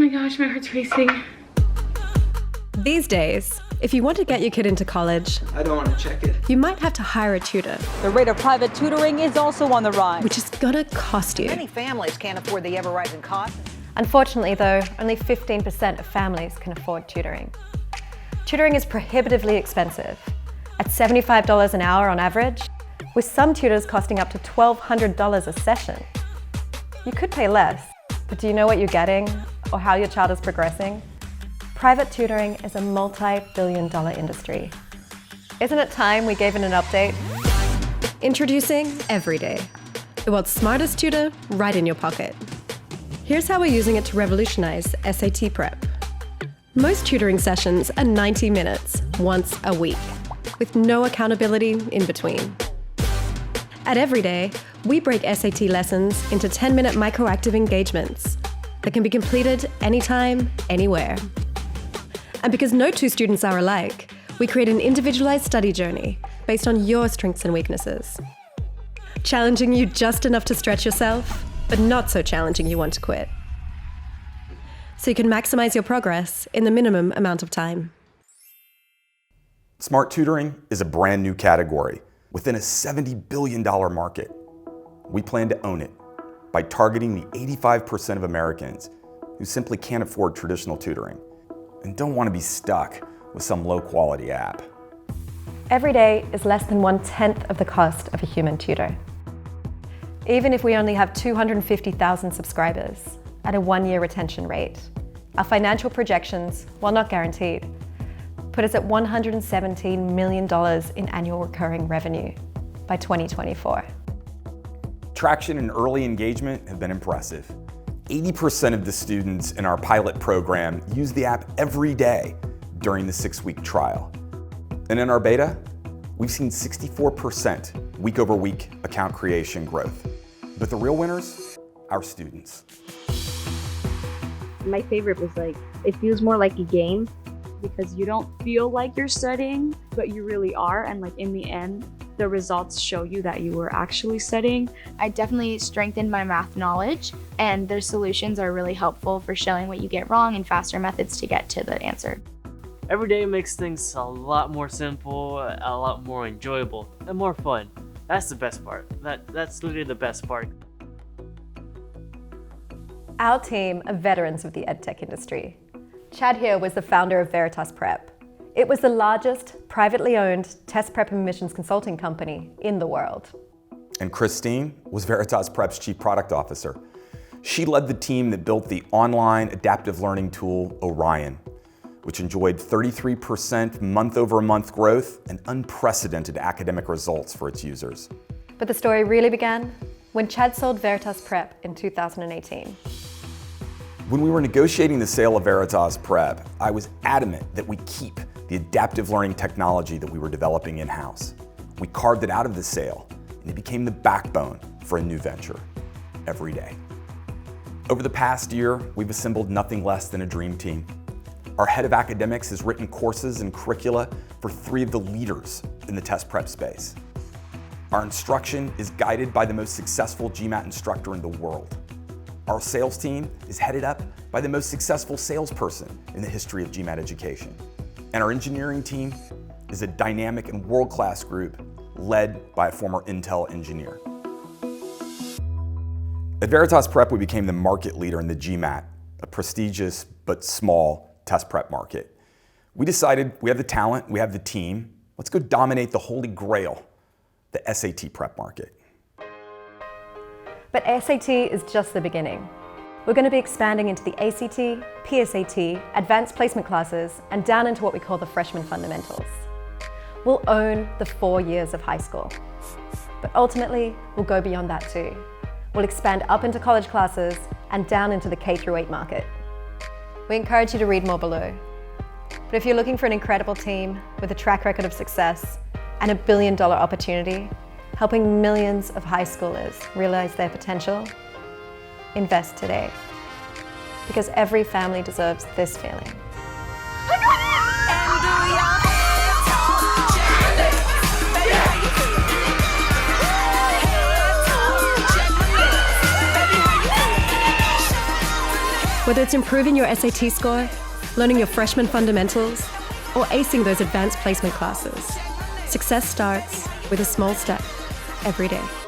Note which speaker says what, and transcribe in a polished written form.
Speaker 1: my gosh, my heart's racing.
Speaker 2: These days, if you want to get your kid into college,
Speaker 3: I don't want to check it.
Speaker 2: you might have to hire a tutor,
Speaker 4: The rate of private tutoring is also on the rise.
Speaker 2: which is gonna cost you.
Speaker 5: Many families can't afford the ever-rising costs.
Speaker 6: Unfortunately though, only 15% of families can afford tutoring. Tutoring is prohibitively expensive, at $75 an hour on average, with some tutors costing up to $1,200 a session. You could pay less, but do you know what you're getting or how your child is progressing? Private tutoring is a multi-billion-dollar industry. Isn't it time we gave it an update?
Speaker 2: Introducing Everydae, the world's smartest tutor right in your pocket. Here's how we're using it to revolutionize SAT prep. Most tutoring sessions are 90 minutes, once a week, with no accountability in between. At Everydae, we break SAT lessons into 10-minute microactive engagements that can be completed anytime, anywhere. And because no two students are alike, we create an individualized study journey based on your strengths and weaknesses. Challenging you just enough to stretch yourself, but not so challenging you want to quit. So you can maximize your progress in the minimum amount of time.
Speaker 7: Smart tutoring is a brand new category within a $70 billion market. We plan to own it by targeting the 85% of Americans who simply can't afford traditional tutoring and don't want to be stuck with some low-quality app.
Speaker 6: Everydae is less than 1/10 of the cost of a human tutor. Even if we only have 250,000 subscribers at a 1-year retention rate, our financial projections, while not guaranteed, put us at $117 million in annual recurring revenue by 2024.
Speaker 7: Traction and early engagement have been impressive. 80% of the students in our pilot program use the app every day during the 6-week trial. And in our beta, we've seen 64% week-over-week account creation growth. But the real winners, our students.
Speaker 8: My favorite was it feels more like a game because you don't feel like you're studying, but you really are. And in the end, the results show you that you were actually studying.
Speaker 9: I definitely strengthened my math knowledge, and their solutions are really helpful for showing what you get wrong and faster methods to get to the answer.
Speaker 10: Everydae makes things a lot more simple, a lot more enjoyable, and more fun. That's the best part. That's literally the best part.
Speaker 6: Our team are veterans of the edtech industry. Chad here was the founder of Veritas Prep. It was the largest privately owned test prep and admissions consulting company in the world.
Speaker 7: And Christine was Veritas Prep's Chief Product Officer. She led the team that built the online adaptive learning tool Orion, which enjoyed 33% month-over-month growth and unprecedented academic results for its users.
Speaker 6: But the story really began when Chad sold Veritas Prep in 2018.
Speaker 7: When we were negotiating the sale of Veritas Prep, I was adamant that we keep the adaptive learning technology that we were developing in-house. We carved it out of the sale, and it became the backbone for a new venture, Everydae. Over the past year, we've assembled nothing less than a dream team. Our head of academics has written courses and curricula for 3 of the leaders in the test prep space. Our instruction is guided by the most successful GMAT instructor in the world. Our sales team is headed up by the most successful salesperson in the history of GMAT education. And our engineering team is a dynamic and world-class group led by a former Intel engineer. At Veritas Prep, we became the market leader in the GMAT, a prestigious but small test prep market. We decided we have the talent, we have the team, let's go dominate the holy grail, the SAT prep market.
Speaker 6: But SAT is just the beginning. We're going to be expanding into the ACT, PSAT, advanced placement classes, and down into what we call the freshman fundamentals. We'll own the 4 years of high school. But ultimately, we'll go beyond that too. We'll expand up into college classes and down into the K-8 market. We encourage you to read more below. But if you're looking for an incredible team with a track record of success and $1 billion opportunity, helping millions of high schoolers realize their potential, invest today. Because every family deserves this feeling.
Speaker 2: Whether it's improving your SAT score, learning your freshman fundamentals, or acing those advanced placement classes, success starts with a small step every day.